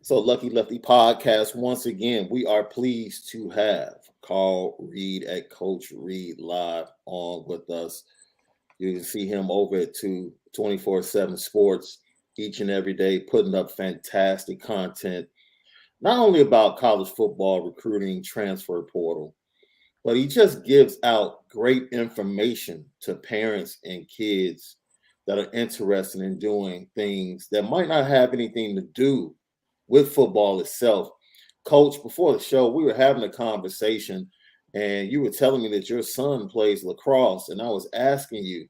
So, Lucky Lefty podcast, once again, we are pleased to have Carl Reed at Coach Reed Live on with us. You can see him over at 247 Sports each and every day, putting up fantastic content, not only about college football, recruiting, transfer portal, but he just gives out great information to parents and kids that are interested in doing things that might not have anything to do with football itself. Coach, before the show, we were having a conversation and you were telling me that your son plays lacrosse. And I was asking you,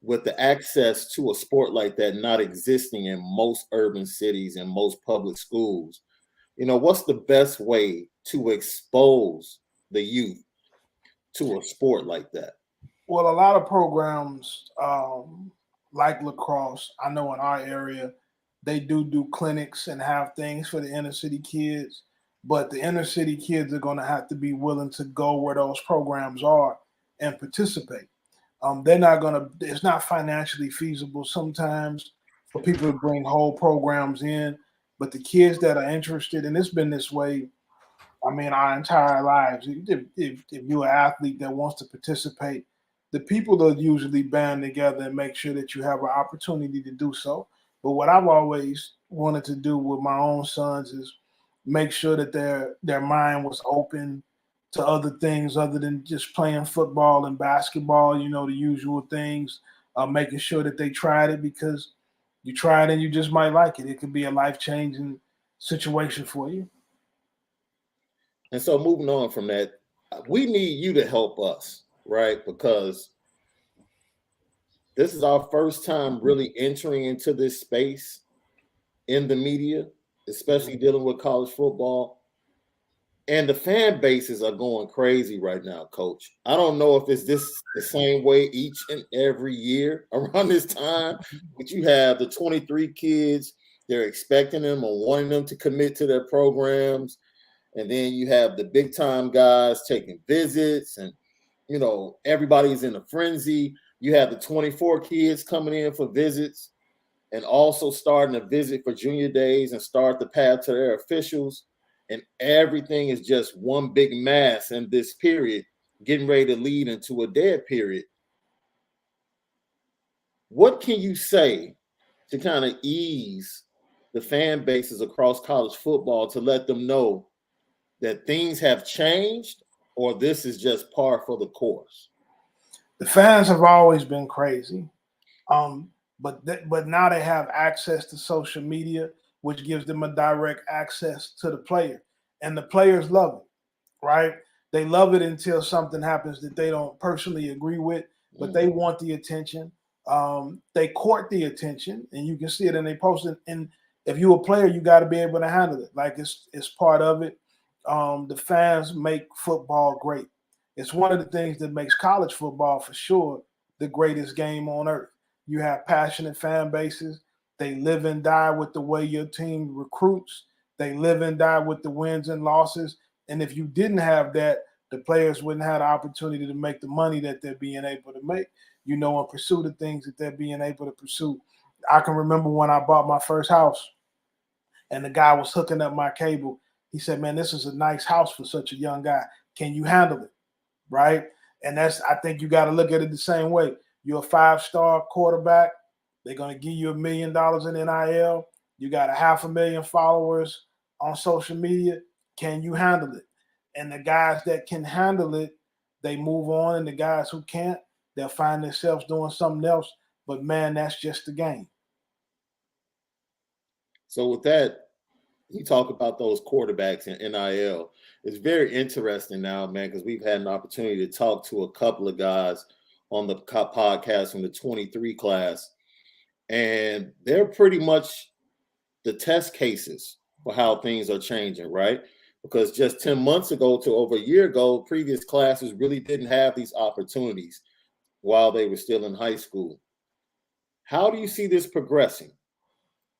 with the access to a sport like that not existing in most urban cities and most public schools, what's the best way to expose the youth to a sport like that? Well, a lot of programs like lacrosse, I know in our area, they do clinics and have things for the inner city kids, but the inner city kids are going to have to be willing to go where those programs are and participate. They're not going to, it's not financially feasible sometimes for people to bring whole programs in, but the kids that are interested, and it's been this way, I mean, our entire lives. If you're an athlete that wants to participate, the people that usually band together and make sure that you have an opportunity to do so. But what I've always wanted to do with my own sons is make sure that their mind was open to other things other than just playing football and basketball, the usual things, making sure that they tried it, because you try it and you just might like it. It could be a life-changing situation for you. And so moving on from that, we need you to help us, right? Because this is our first time really entering into this space in the media, especially dealing with college football. And the fan bases are going crazy right now, Coach. I don't know if it's this the same way each and every year around this time, but you have the 23 kids, they're expecting them or wanting them to commit to their programs. And then you have the big time guys taking visits, and everybody's in a frenzy. You have the 24 kids coming in for visits and also starting a visit for junior days and start the path to their officials. And everything is just one big mass in this period, getting ready to lead into a dead period. What can you say to kind of ease the fan bases across college football to let them know that things have changed, or this is just par for the course? The fans have always been crazy, but now they have access to social media, which gives them a direct access to the player, and the players love it, right? They love it until something happens that they don't personally agree with, but they want the attention. They court the attention, and you can see it in they post it. And if you're a player, you got to be able to handle it. Like it's part of it. The fans make football great. It's one of the things that makes college football for sure the greatest game on earth. You have passionate fan bases. They live and die with the way your team recruits. They live and die with the wins and losses. And if you didn't have that, the players wouldn't have the opportunity to make the money that they're being able to make, and pursue the things that they're being able to pursue. I can remember when I bought my first house and the guy was hooking up my cable. He said, "Man, this is a nice house for such a young guy. Can you handle it?" Right? And I think you got to look at it the same way. You're a 5-star quarterback. They're going to give you $1 million in NIL. You got 500,000 followers on social media. Can you handle it? And the guys that can handle it, they move on. And the guys who can't, they'll find themselves doing something else. But man, that's just the game. So with that, you talk about those quarterbacks in NIL. It's very interesting now, man, because we've had an opportunity to talk to a couple of guys on the podcast from the 23 class, and they're pretty much the test cases for how things are changing, right? Because just 10 months ago to over a year ago, previous classes really didn't have these opportunities while they were still in high school. How do you see this progressing?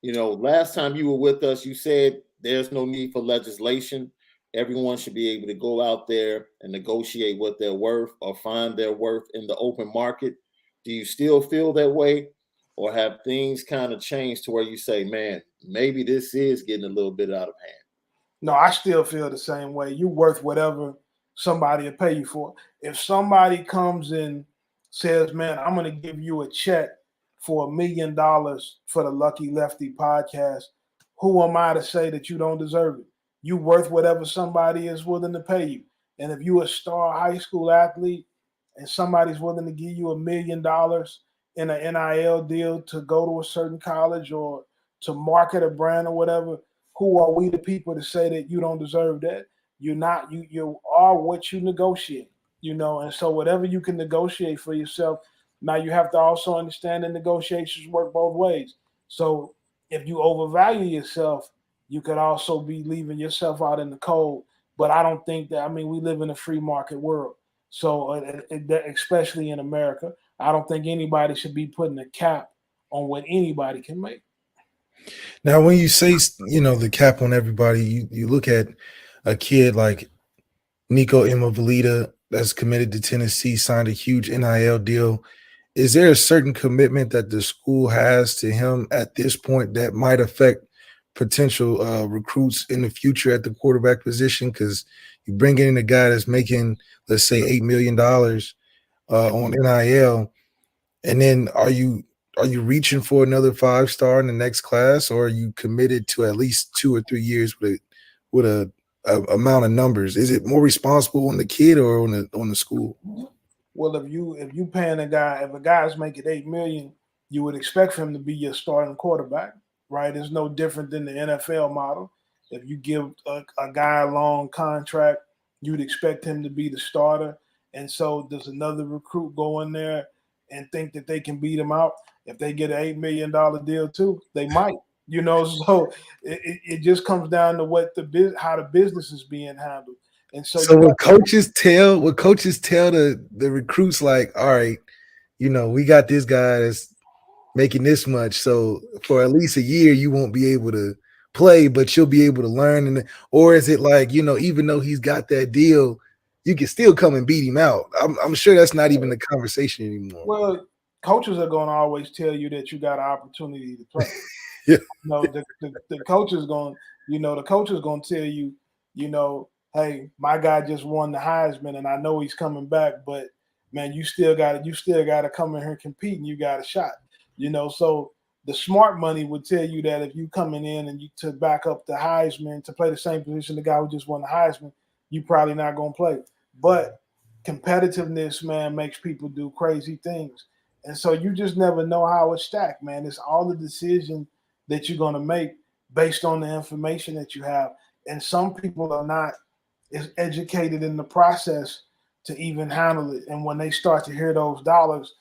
Last time you were with us, you said there's no need for legislation. Everyone should be able to go out there and negotiate what they're worth or find their worth in the open market. Do you still feel that way? or have things kind of changed to where you say, man, maybe this is getting a little bit out of hand? No, I still feel the same way. You worth whatever somebody will pay you for. If somebody comes and says, "Man, I'm going to give you a check for $1 million for the Lucky Lefty podcast," who am I to say that you don't deserve it? You worth whatever somebody is willing to pay you. And if you're a star high school athlete and somebody's willing to give you $1 million in an NIL deal to go to a certain college or to market a brand or whatever, who are we the people to say that you don't deserve that? You're not. You are what you negotiate. And so whatever you can negotiate for yourself, now you have to also understand that negotiations work both ways. So if you overvalue yourself, you could also be leaving yourself out in the cold. But I don't think that. I mean, we live in a free market world, so especially in America, I don't think anybody should be putting a cap on what anybody can make. Now, when you say, the cap on everybody, you look at a kid like Nico Immobile that's committed to Tennessee, signed a huge NIL deal. Is there a certain commitment that the school has to him at this point that might affect potential recruits in the future at the quarterback position? Because you bring in a guy that's making, let's say, $8 million on NIL, and then are you reaching for another 5-star in the next class, or are you committed to at least 2 or 3 years with a amount of numbers? Is it more responsible on the kid or on the school? Well, if you paying a guy, if a guy's making $8 million, you would expect for him to be your starting quarterback, right? It's no different than the NFL model. If you give a guy a long contract, you'd expect him to be the starter. And so does another recruit go in there and think that they can beat him out? If they get an $8 million deal too, they might. So it just comes down to how the business is being handled. And so what coaches tell the recruits, like, all right, we got this guy that's making this much, so for at least a year you won't be able to play, but you'll be able to learn. Or is it like, even though he's got that deal, you can still come and beat him out? I'm sure that's not even a conversation anymore. Well, coaches are going to always tell you that you got an opportunity to play. Yeah. The coach is going, the coach is going to tell you, hey, my guy just won the Heisman, and I know he's coming back, but man, you still got to come in here and compete, and you got a shot. So the smart money would tell you that if you coming in and you to back up the Heisman to play the same position the guy who just won the Heisman, you probably not going to play. But competitiveness, man, makes people do crazy things. And so you just never know how it's stacked, man. It's all the decision that you're going to make based on the information that you have. And some people are not as educated in the process to even handle it. And when they start to hear those dollars,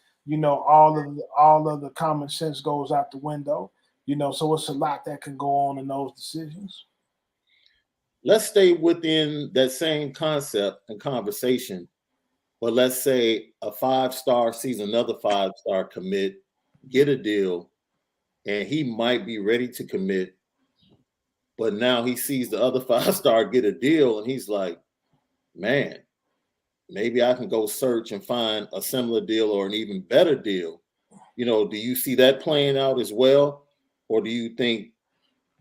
all of the common sense goes out the window. So it's a lot that can go on in those decisions. Let's stay within that same concept and conversation. But let's say a 5-star sees another 5-star commit, get a deal, and he might be ready to commit, but now he sees the other 5-star get a deal, and he's like, man, maybe I can go search and find a similar deal or an even better deal. Do you see that playing out as well? Or do you think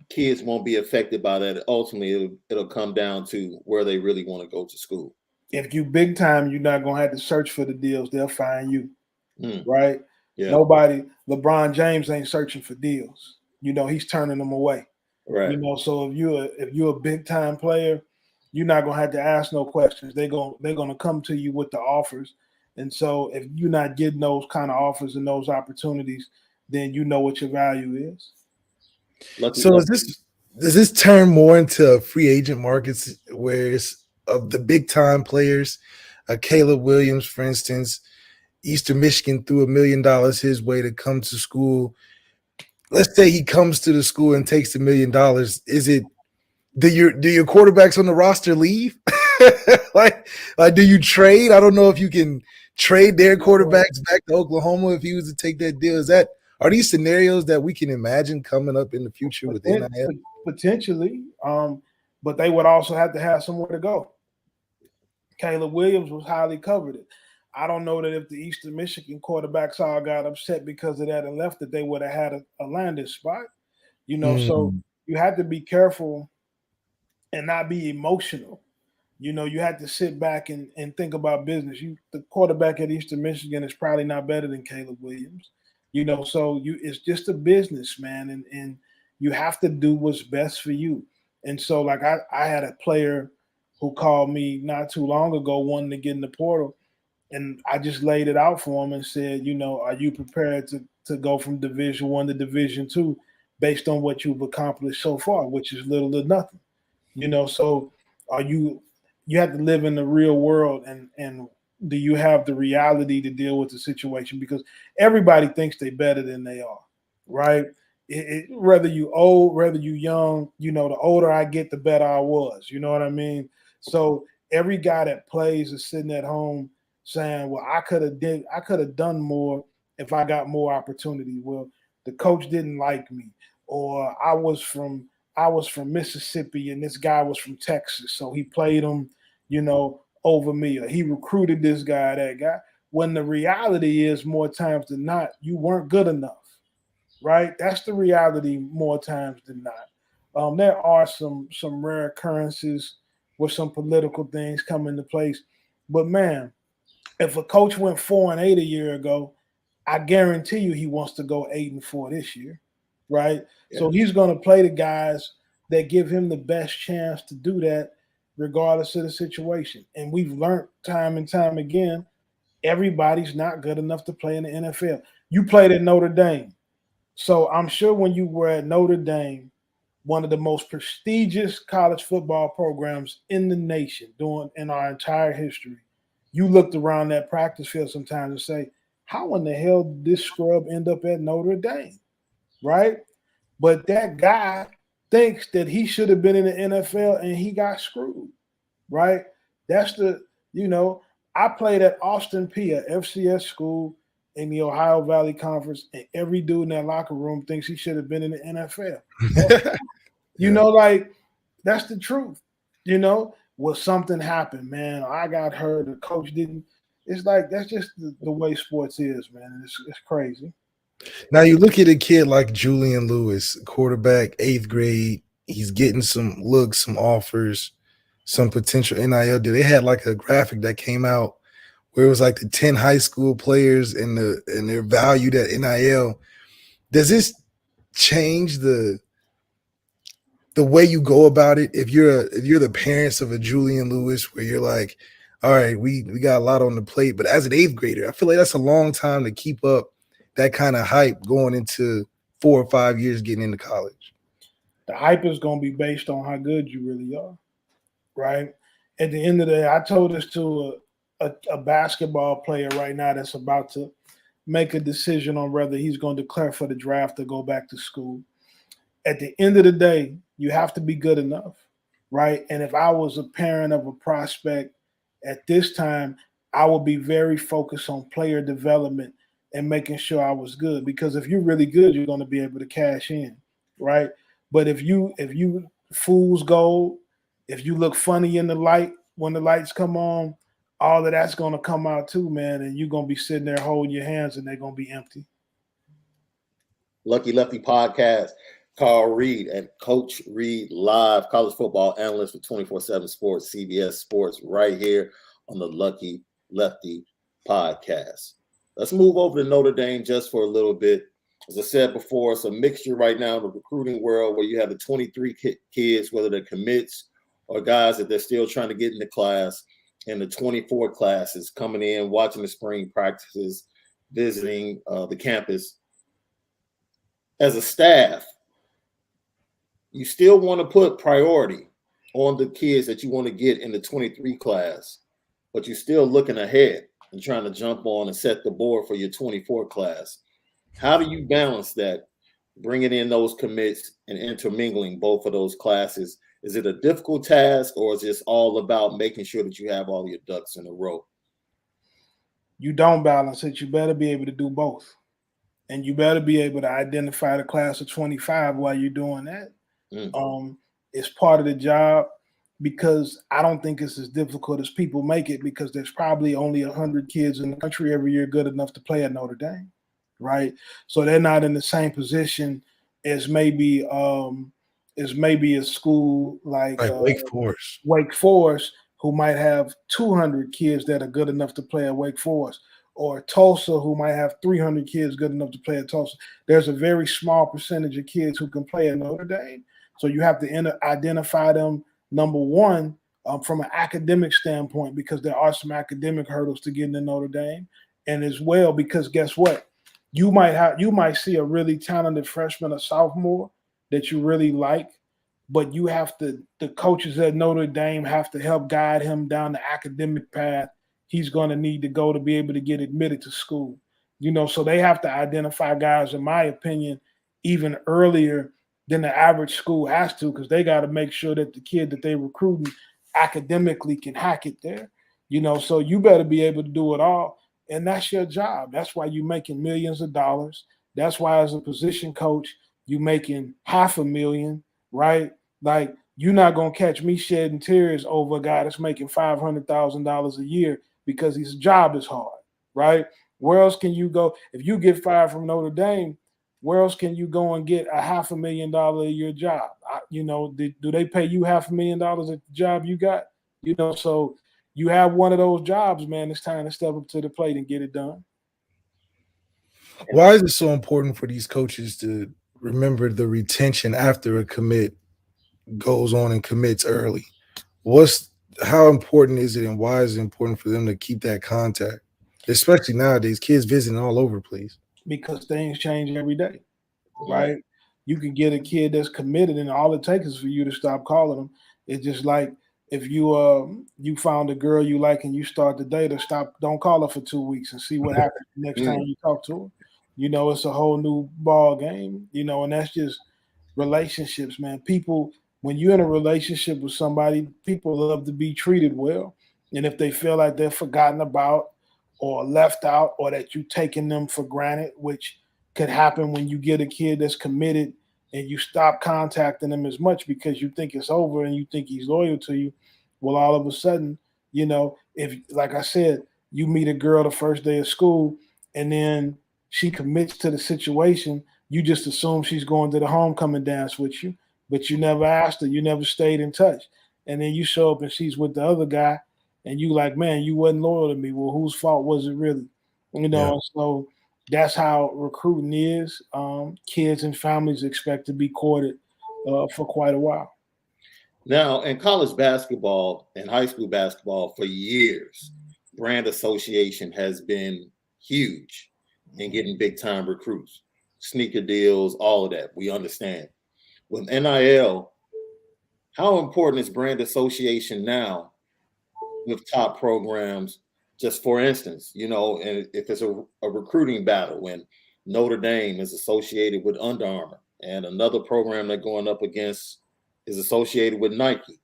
kids won't be affected by that? Ultimately, it'll come down to where they really want to go to school. If you big time, you're not going to have to search for the deals. They'll find you, right? Yeah. LeBron James ain't searching for deals. He's turning them away. Right. So if you're a big time player, you're not going to have to ask no questions. They're going to come to you with the offers. And so if you're not getting those kind of offers and those opportunities, then you know what your value is. So does this turn more into free agent markets where it's of the big time players, Caleb Williams, for instance, Eastern Michigan threw $1 million his way to come to school. Let's say he comes to the school and takes $1 million. Is it do your quarterbacks on the roster leave? like do you trade? I don't know if you can trade their quarterbacks back to Oklahoma if he was to take that deal. Are these scenarios that we can imagine coming up in the future with NIL? Potentially, but they would also have to have somewhere to go. Caleb Williams was highly coveted. I don't know that if the Eastern Michigan quarterbacks all got upset because of that and left, that they would have had a landing spot. So you have to be careful and not be emotional. You had to sit back and think about business. The quarterback at Eastern Michigan is probably not better than Caleb Williams. So it's just a business, man, and you have to do what's best for you. And so, like I had a player who called me not too long ago wanting to get in the portal, and I just laid it out for him and said, are you prepared to go from Division I to Division II based on what you've accomplished so far, which is little or nothing. So are you have to live in the real world, and do you have the reality to deal with the situation? Because everybody thinks they're better than they are, right? Whether you old, whether you young, the older I get, the better I was. You know what I mean? So every guy that plays is sitting at home saying, well, I could have done more if I got more opportunity. Well, the coach didn't like me, or I was from Mississippi and this guy was from Texas, so he played him, over me, or he recruited this guy, that guy. When the reality is, more times than not, you weren't good enough, right? That's the reality more times than not. There are some rare occurrences where some political things come into place, but man, if a coach went 4-8 a year ago, I guarantee you he wants to go 8-4 this year, right? Yeah. So he's going to play the guys that give him the best chance to do that, regardless of the situation. And we've learned time and time again, everybody's not good enough to play in the NFL. You played at Notre Dame. So I'm sure when you were at Notre Dame, one of the most prestigious college football programs in the nation in our entire history, you looked around that practice field sometimes and say, how in the hell did this scrub end up at Notre Dame, right? But that guy thinks that he should have been in the NFL and he got screwed, right? That's I played at Austin Peay, FCS school in the Ohio Valley Conference, and every dude in that locker room thinks he should have been in the NFL. Like, that's the truth. Well, something happened, man. I got hurt. The coach didn't. It's like, that's just the way sports is, man. It's crazy. Now you look at a kid like Julian Lewis, quarterback, 8th grade. He's getting some looks, some offers, some potential NIL deal. They had like a graphic that came out where it was like the 10 high school players and their valued at NIL. Does this change the way you go about it? If you're the parents of a Julian Lewis, where you're like, all right, we got a lot on the plate, but as an 8th grader, I feel like that's a long time to keep up that kind of hype going into 4 or 5 years getting into college. The hype is going to be based on how good you really are, right? At the end of the day, I told this to a basketball player right now that's about to make a decision on whether he's going to declare for the draft or go back to school. At the end of the day, you have to be good enough, right? And if I was a parent of a prospect at this time, I would be very focused on player development and making sure I was good, because if you're really good, you're going to be able to cash in, right? But if you fool's gold, if you look funny in the light when the lights come on, all of that's going to come out too, man, and you're going to be sitting there holding your hands and they're going to be empty. Lucky Lefty podcast. Carl Reed and Coach Reed live, college football analyst for 247 Sports, CBS Sports, right here on the Lucky Lefty podcast. Let's move over to Notre Dame just for a little bit. As I said before, it's a mixture right now in the recruiting world where you have the 23 kids, whether they're commits or guys that they're still trying to get in the class, and the 24 classes coming in, watching the spring practices, visiting the campus. As a staff, you still want to put priority on the kids that you want to get in the 23 class, but you're still looking ahead and trying to jump on and set the board for your 24 class. How do you balance that, bringing in those commits and intermingling both of those classes? Is it a difficult task, or is it all about making sure that you have all your ducks in a row? You don't balance it. You better be able to do both. And you better be able to identify the class of 25 while you're doing that. It's part of the job, because I don't think it's as difficult as people make it, because there's probably only 100 kids in the country every year good enough to play at Notre Dame, right? So they're not in the same position as maybe a school like Like Wake Forest. Wake Forest, who might have 200 kids that are good enough to play at Wake Forest, or Tulsa, who might have 300 kids good enough to play at Tulsa. There's a very small percentage of kids who can play at Notre Dame. So you have to identify them, number one, from an academic standpoint, because there are some academic hurdles to get into Notre Dame, and as well because guess what? You might see a really talented freshman or sophomore that you really like, but the coaches at Notre Dame have to help guide him down the academic path he's going to need to go to be able to get admitted to school. So they have to identify guys, in my opinion, even earlier than the average school has to, because they got to make sure that the kid that they're recruiting academically can hack it there. So you better be able to do it all. And that's your job. That's why you're making millions of dollars. That's why as a position coach, you're making $500,000, right? Like, you're not going to catch me shedding tears over a guy that's making $500,000 a year because his job is hard, right? Where else can you go? If you get fired from Notre Dame, where else can you go and get a $500,000 a year job? Do they pay you $500,000 at the job you got? So you have one of those jobs, man. It's time to step up to the plate and get it done. Why is it so important for these coaches to remember the retention after a commit goes on and commits early? How important is it, and why is it important for them to keep that contact, especially nowadays, kids visiting all over the place? Because things change every day, right? You can get a kid that's committed, and all it takes is for you to stop calling them. It's just like if you found a girl you like and you start to date her, don't call her for 2 weeks and see what happens the next time you talk to her. It's a whole new ball game, and that's just relationships, man. People, when you're in a relationship with somebody, people love to be treated well. And if they feel like they're forgotten about or left out, or that you're taking them for granted, which could happen when you get a kid that's committed and you stop contacting them as much because you think it's over and you think he's loyal to you. Well, all of a sudden, if, like I said, you meet a girl the first day of school and then she commits to the situation, you just assume she's going to the homecoming dance with you, but you never asked her, you never stayed in touch. And then you show up and she's with the other guy and you like, man, you wasn't loyal to me. Well, whose fault was it really? So that's how recruiting is. Kids and families expect to be courted for quite a while. Now, in college basketball and high school basketball for years, brand association has been huge in getting big-time recruits, sneaker deals, all of that. We understand. With NIL, how important is brand association now with top programs? Just for instance, and if it's a recruiting battle, when Notre Dame is associated with Under Armour and another program they're going up against is associated with Nike,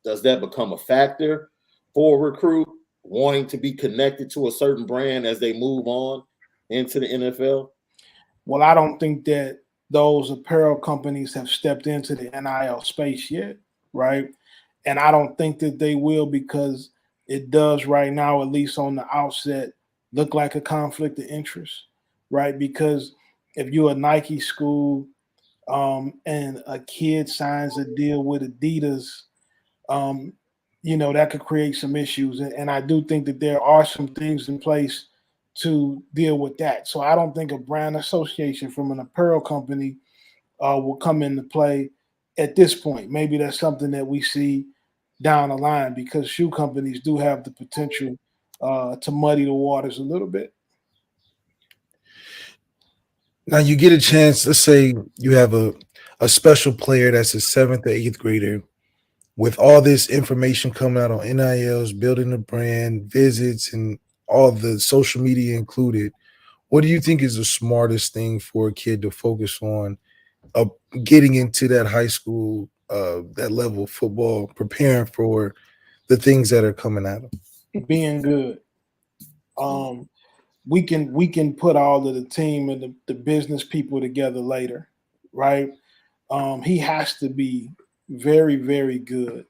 does that become a factor for a recruit wanting to be connected to a certain brand as they move on into the NFL? Well, I don't think that those apparel companies have stepped into the NIL space yet, right? And I don't think that they will, because it does right now, at least on the outset, look like a conflict of interest, right? Because if you're a Nike school and a kid signs a deal with Adidas, that could create some issues. And I do think that there are some things in place to deal with that. So I don't think a brand association from an apparel company will come into play at this point. Maybe that's something that we see down the line, because shoe companies do have the potential to muddy the waters a little bit. Now you get a chance, let's say you have a special player that's a 7th or 8th grader, with all this information coming out on NILs, building a brand, visits, and all the social media included. What do you think is the smartest thing for a kid to focus on getting into that high school, that level of football, preparing for the things that are coming at them? Being good. We can put all of the team and the business people together later, right? He has to be very, very good.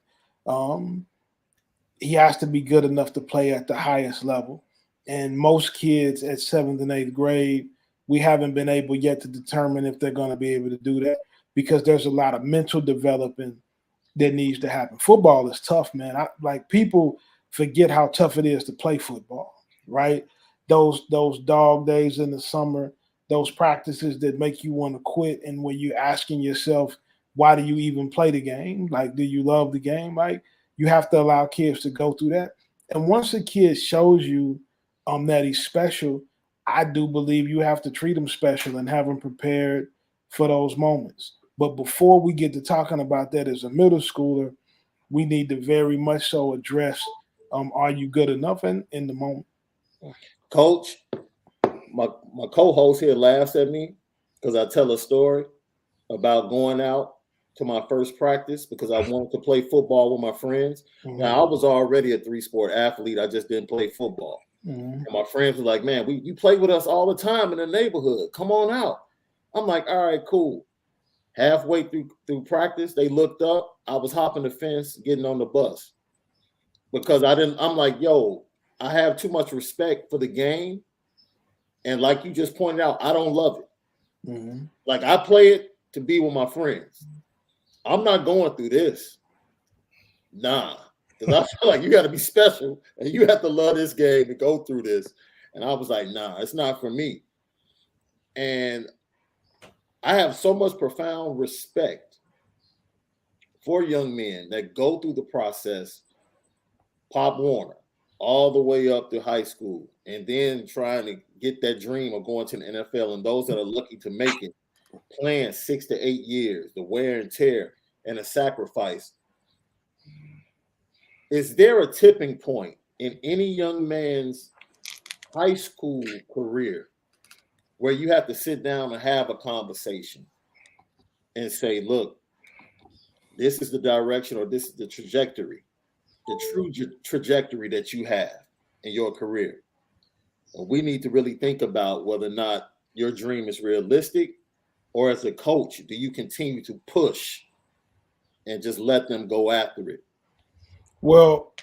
He has to be good enough to play at the highest level. And most kids at 7th and 8th grade, we haven't been able yet to determine if they're going to be able to do that because there's a lot of mental development that needs to happen. Football is tough, man. People forget how tough it is to play football, right? Those dog days in the summer, those practices that make you want to quit, and when you're asking yourself, why do you even play the game? Like, do you love the game? Like, you have to allow kids to go through that. And once a kid shows you that he's special, I do believe you have to treat him special and have him prepared for those moments. But before we get to talking about that as a middle schooler, we need to very much so address, are you good enough in the moment? Coach, my co-host here laughs at me because I tell a story about going out to my first practice because I wanted to play football with my friends. Mm-hmm. Now, I was already a 3-sport athlete. I just didn't play football. Mm-hmm. And my friends were like, man, you play with us all the time in the neighborhood. Come on out. I'm like, all right, cool. Halfway through practice, they looked up. I was hopping the fence, getting on the bus. Because I'm like, yo, I have too much respect for the game. And like you just pointed out, I don't love it. Mm-hmm. Like, I play it to be with my friends. I'm not going through this. Nah. Because I feel like you got to be special and you have to love this game to go through this. And I was like, nah, it's not for me. And I have so much profound respect for young men that go through the process, Pop Warner, all the way up to high school, and then trying to get that dream of going to the NFL, and those that are lucky to make it, playing 6 to 8 years, the wear and tear, and a sacrifice. Is there a tipping point in any young man's high school career where you have to sit down and have a conversation and say, look, this is the direction or this is the trajectory, the true trajectory that you have in your career? And we need to really think about whether or not your dream is realistic, or as a coach, do you continue to push and just let them go after it? Well,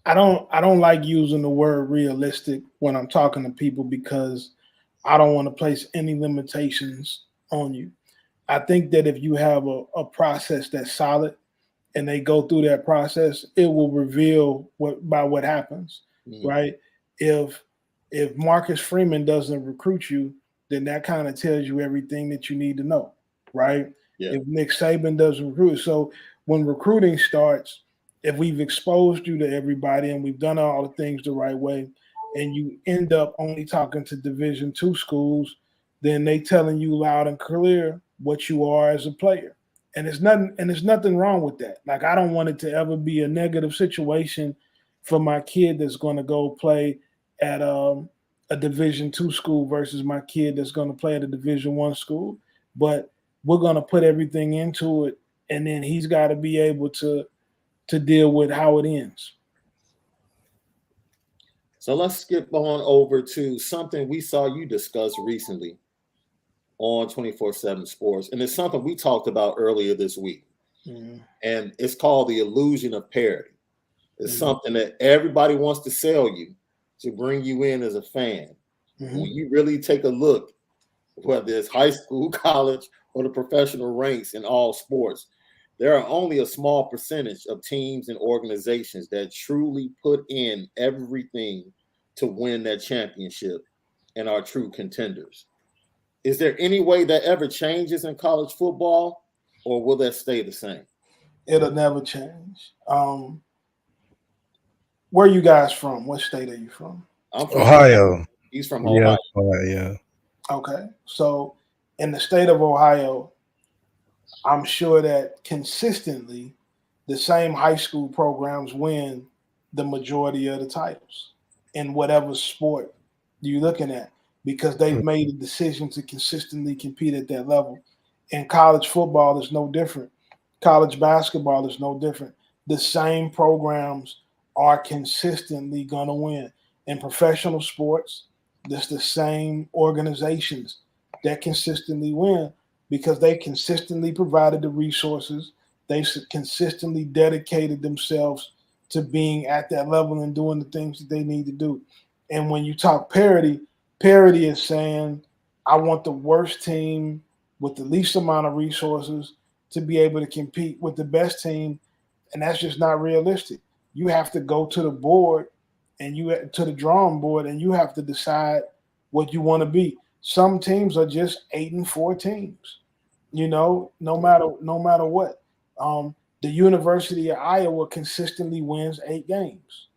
I don't like using the word realistic when I'm talking to people because I don't want to place any limitations on you. I think that if you have a process that's solid and they go through that process, it will reveal what happens, right? If Marcus Freeman doesn't recruit you, then that kind of tells you everything that you need to know, right? Yeah. If Nick Saban doesn't recruit. So when recruiting starts, if we've exposed you to everybody and we've done all the things the right way, and you end up only talking to Division II schools, then they telling you loud and clear what you are as a player. And there's nothing wrong with that. Like, I don't want it to ever be a negative situation for my kid that's going to go play at a Division II school versus my kid that's going to play at a Division I school. But we're going to put everything into it, and then he's got to be able to deal with how it ends. So let's skip on over to something we saw you discuss recently on 247 Sports. And it's something we talked about earlier this week. Mm-hmm. And it's called the illusion of parity. It's something that everybody wants to sell you to bring you in as a fan. Mm-hmm. When you really take a look, whether it's high school, college, or the professional ranks in all sports, there are only a small percentage of teams and organizations that truly put in everything to win that championship and are true contenders. Is there any way that ever changes in college football, or will that stay the same? It'll never change. Where are you guys from? What state are you from? I'm from Ohio. He's from Ohio. Yeah. Okay. So in the state of Ohio, I'm sure that consistently the same high school programs win the majority of the titles in whatever sport you're looking at, because they've made a decision to consistently compete at that level. And college football is no different. College basketball is no different. The same programs are consistently going to win. In professional sports, there's the same organizations that consistently win, because they consistently provided the resources, They've consistently dedicated themselves to being at that level and doing the things that they need to do. And when you talk parity, parity is saying, I want the worst team with the least amount of resources to be able to compete with the best team. And that's just not realistic. You have to go to the board and to the drawing board, and you have to decide what you want to be. Some teams are just 8-4 teams, no matter what. The University of Iowa consistently wins 8 games,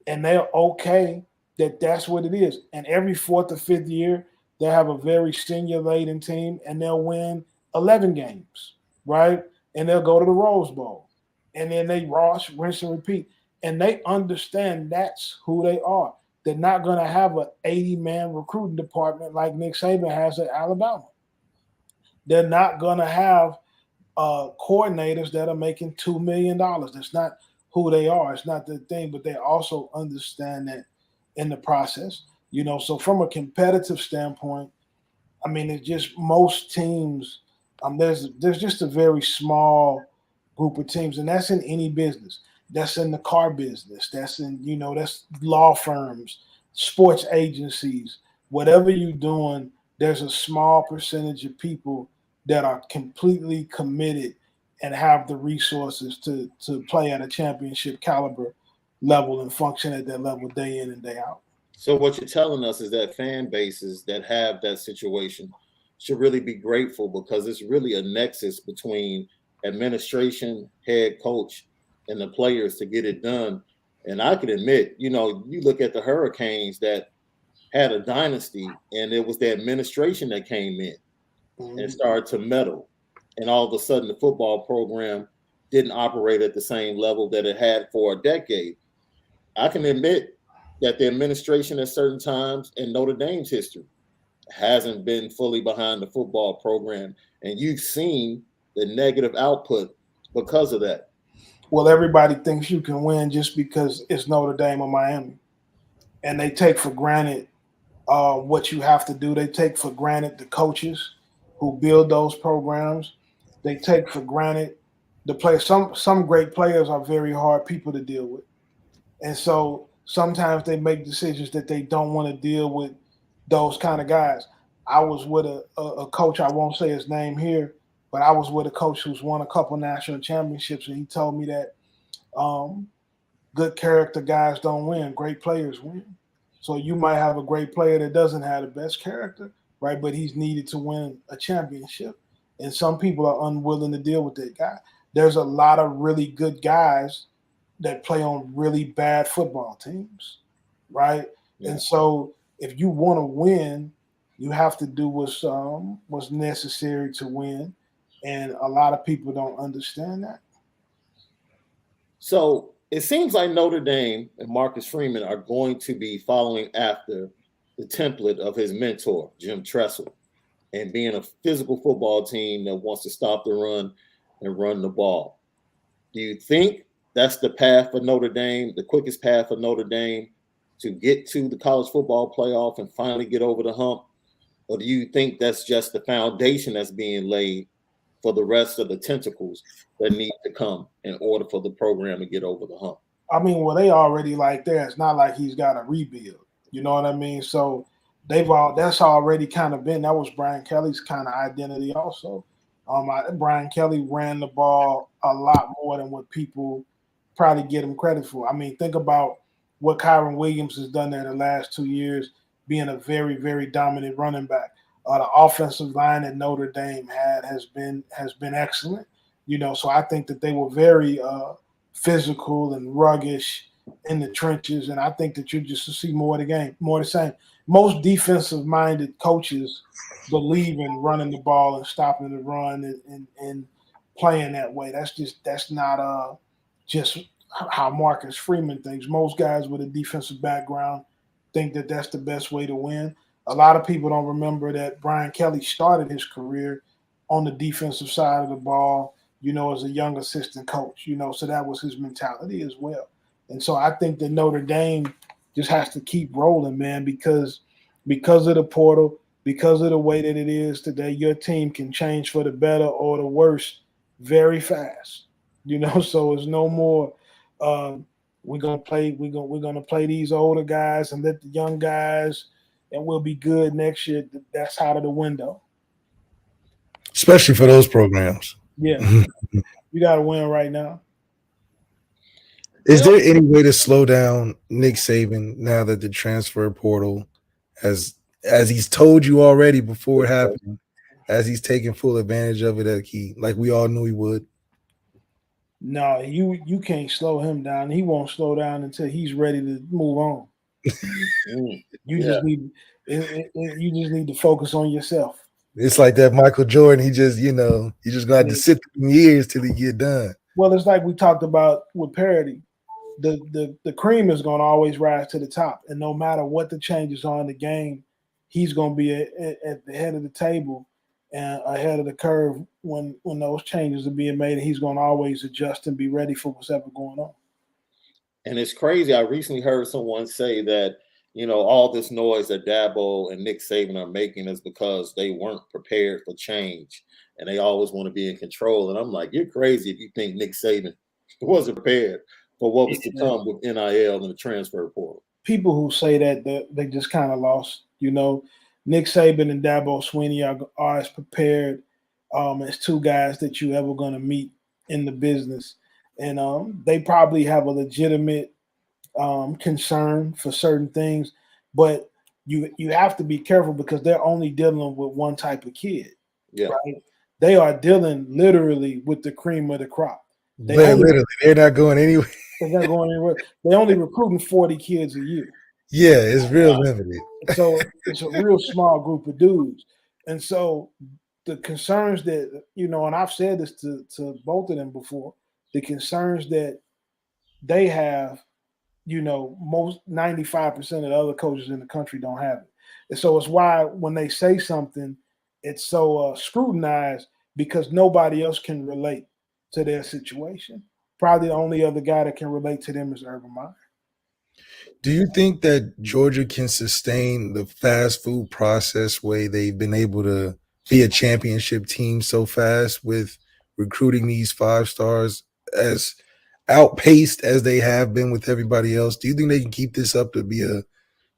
and they're okay that that's what it is. And every 4th or 5th year, they have a very senior laden team, and they'll win 11 games, right? And they'll go to the Rose Bowl, and then they rinse and repeat. And they understand that's who they are. They're not going to have an 80-man recruiting department like Nick Saban has at Alabama. They're not going to have coordinators that are making $2 million. That's not who they are. It's not the thing, but they also understand that in the process. So from a competitive standpoint, I mean, it's just most teams. There's just a very small group of teams, and that's in any business. That's in the car business. That's in, that's law firms, sports agencies, whatever you're doing, there's a small percentage of people that are completely committed and have the resources to play at a championship caliber level and function at that level day in and day out. So what you're telling us is that fan bases that have that situation should really be grateful, because it's really a nexus between administration, head coach, and the players to get it done. And I can admit, you look at the Hurricanes that had a dynasty, and it was the administration that came in and started to meddle. And all of a sudden, the football program didn't operate at the same level that it had for a decade. I can admit that the administration at certain times in Notre Dame's history hasn't been fully behind the football program. And you've seen the negative output because of that. Well, everybody thinks you can win just because it's Notre Dame or Miami. And they take for granted what you have to do. They take for granted the coaches who build those programs. They take for granted the players. Some great players are very hard people to deal with. And so sometimes they make decisions that they don't want to deal with those kind of guys. I was with a coach, I won't say his name here, but I was with a coach who's won a couple national championships, and he told me that good character guys don't win, great players win. So you might have a great player that doesn't have the best character, right? But he's needed to win a championship. And some people are unwilling to deal with that guy. There's a lot of really good guys that play on really bad football teams, right? Yeah. And so if you want to win, you have to do what's necessary to win. And a lot of people don't understand that. So it seems like Notre Dame and Marcus Freeman are going to be following after the template of his mentor, Jim Tressel, and being a physical football team that wants to stop the run and run the ball. Do you think that's the path for Notre Dame, the quickest path for Notre Dame to get to the college football playoff and finally get over the hump? Or do you think that's just the foundation that's being laid for the rest of the tentacles that need to come in order for the program to get over the hump? I mean, well, they already like there. It's not like he's got to rebuild. You know what I mean? So that's already kind of been, that was Brian Kelly's kind of identity also. Brian Kelly ran the ball a lot more than what people probably get him credit for. I mean, think about what Kyron Williams has done there the last 2 years, being a very, very dominant running back. The offensive line that Notre Dame has been excellent. So I think that they were very physical and ruggish in the trenches, and I think that you just see more of the game, more of the same. Most defensive-minded coaches believe in running the ball and stopping the run and playing that way. That's not just how Marcus Freeman thinks. Most guys with a defensive background think that that's the best way to win. A lot of people don't remember that Brian Kelly started his career on the defensive side of the ball, as a young assistant coach, so that was his mentality as well. And so I think that Notre Dame just has to keep rolling, man, because of the portal, because of the way that it is today, your team can change for the better or the worse very fast. So it's no more. We're gonna play these older guys and let the young guys, and we'll be good next year. That's out of the window. Especially for those programs. Yeah, you got to win right now. Is there any way to slow down Nick Saban now that the transfer portal has, as he's told you already before it happened, as he's taking full advantage of it, like we all knew he would? No, you can't slow him down. He won't slow down until he's ready to move on. You just need to focus on yourself. It's like that Michael Jordan. He just gonna have to sit through years till he get done. Well, it's like we talked about with parity. The cream is going to always rise to the top, and no matter what the changes are in the game, he's going to be at the head of the table and ahead of the curve when those changes are being made. And he's going to always adjust and be ready for what's ever going on. And it's crazy. I recently heard someone say that, all this noise that Dabo and Nick Saban are making is because they weren't prepared for change and they always want to be in control. And I'm like, you're crazy if you think Nick Saban wasn't prepared for what was to come with NIL and the transfer portal. People who say that they just kind of lost. Nick Saban and Dabo Swinney are as prepared as two guys that you ever going to meet in the business. And they probably have a legitimate concern for certain things, but you have to be careful because they're only dealing with one type of kid. Yeah. Right? They are dealing literally with the cream of the crop. They're not going anywhere. They're not going anywhere. They're only recruiting 40 kids a year. Yeah, it's real limited. So it's a real small group of dudes. And so the concerns that, and I've said this to both of them before, the concerns that they have, most 95% of the other coaches in the country don't have it. And so it's why when they say something, it's so scrutinized because nobody else can relate to their situation. Probably the only other guy that can relate to them is Urban Meyer. Do you think that Georgia can sustain the fast food process way they've been able to be a championship team so fast with recruiting these 5 stars as outpaced as they have been with everybody else? Do you think they can keep this up to be a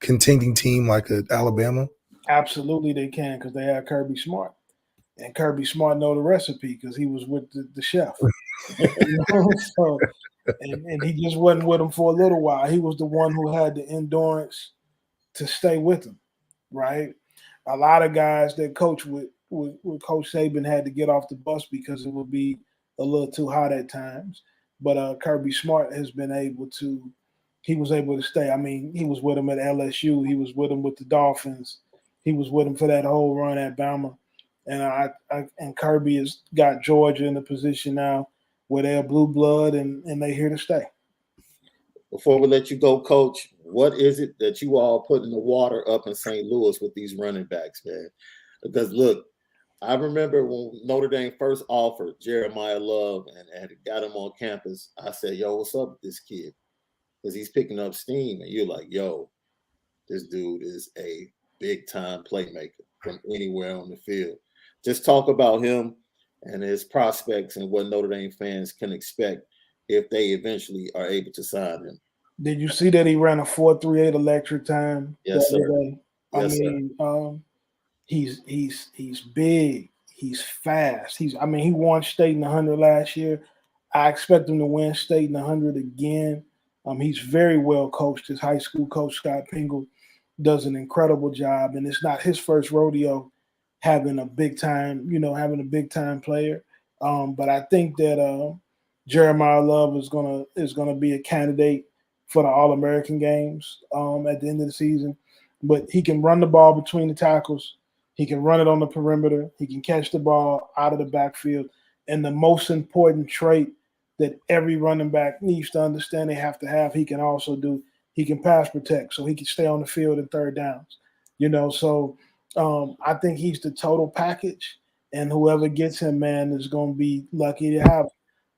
contending team like Alabama? Absolutely they can because they have Kirby Smart. And Kirby Smart know the recipe because he was with the chef. So, and he just wasn't with him for a little while. He was the one who had the endurance to stay with him, right? A lot of guys that coach with Coach Saban had to get off the bus because it would be a little too hot at times. But Kirby Smart has been able to – he was able to stay. I mean, he was with him at LSU. He was with him with the Dolphins. He was with him for that whole run at Bama. And Kirby has got Georgia in a position now where they're blue blood and they're here to stay. Before we let you go, Coach, what is it that you all put in the water up in St. Louis with these running backs, man? Because, look, I remember when Notre Dame first offered Jeremiah Love and got him on campus, I said, yo, what's up with this kid? Because he's picking up steam. And you're like, yo, this dude is a big-time playmaker from anywhere on the field. Just talk about him and his prospects and what Notre Dame fans can expect if they eventually are able to sign him. Did you see that he ran a 4.38 electric time? Yes, sir. He's big. He's fast. He won state in the 100 last year. I expect him to win state in the 100 again. He's very well coached. His high school coach, Scott Pingle, does an incredible job. And it's not his first rodeo having a big time player. But I think that Jeremiah Love is gonna be a candidate for the All-American games at the end of the season. But he can run the ball between the tackles. He can run it on the perimeter. He can catch the ball out of the backfield. And the most important trait that every running back needs to understand they have to have, he can also do. He can pass protect, so he can stay on the field in third downs. So I think he's the total package, and whoever gets him, man, is going to be lucky to have him.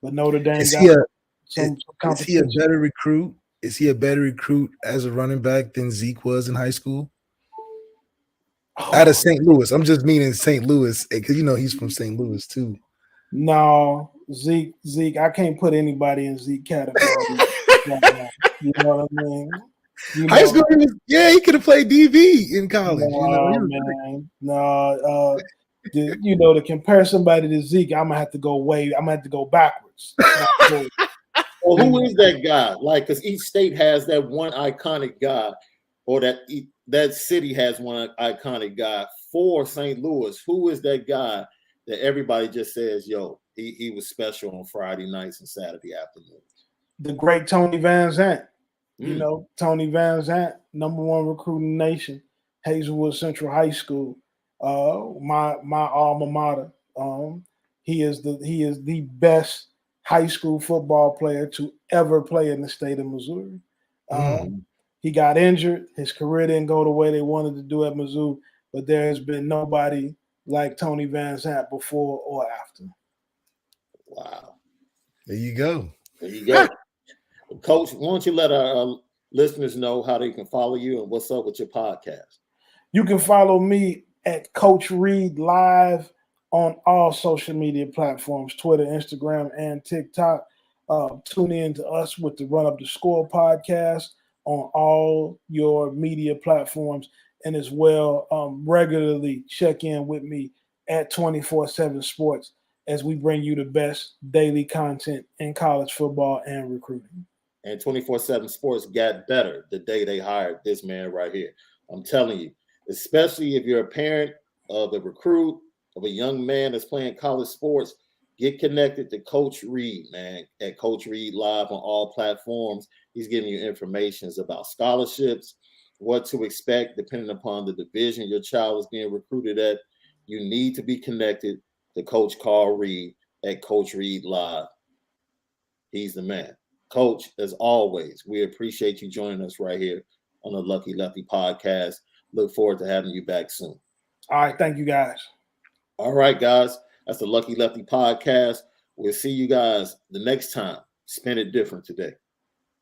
But Notre Dame is he a better recruit? Is he a better recruit as a running back than Zeke was in high school? Out of St. Louis. I'm just meaning St. Louis because, he's from St. Louis too. No, Zeke, I can't put anybody in Zeke category right now. You know what I mean? High school, he could have played DB in college. No, man. No, to compare somebody to Zeke, I'm gonna have to go backwards. Well, who is that guy? Like, because each state has that one iconic guy, or that city has one iconic guy. For St. Louis, who is that guy that everybody just says, yo, he was special on Friday nights and Saturday afternoons? The great Tony Van Zandt. Tony Van Zandt, #1 recruit in the nation, Hazelwood Central High School, my alma mater. He is the best high school football player to ever play in the state of Missouri. He got injured. His career didn't go the way they wanted to do at Mizzou, but there has been nobody like Tony Van Zandt before or after. Wow. There you go. Coach, why don't you let our listeners know how they can follow you and what's up with your podcast? You can follow me at Coach Reed Live on all social media platforms, Twitter, Instagram, and TikTok. Tune in to us with the Run Up the Score podcast on all your media platforms, and as well regularly check in with me at 247 Sports as we bring you the best daily content in college football and recruiting. And 247 Sports got better the day they hired this man right here. I'm telling you, especially if you're a parent of a recruit, of a young man that's playing college sports, get connected to Coach Reed, man, at Coach Reed Live on all platforms. He's giving you information about scholarships, what to expect depending upon the division your child is being recruited at. You need to be connected to Coach Carl Reed at Coach Reed Live. He's the man. Coach, as always, we appreciate you joining us right here on the Lucky Lefty podcast. Look forward to having you back soon. All right. Thank you, guys. All right, guys. That's the Lucky Lefty podcast. We'll see you guys the next time. Spin it different today.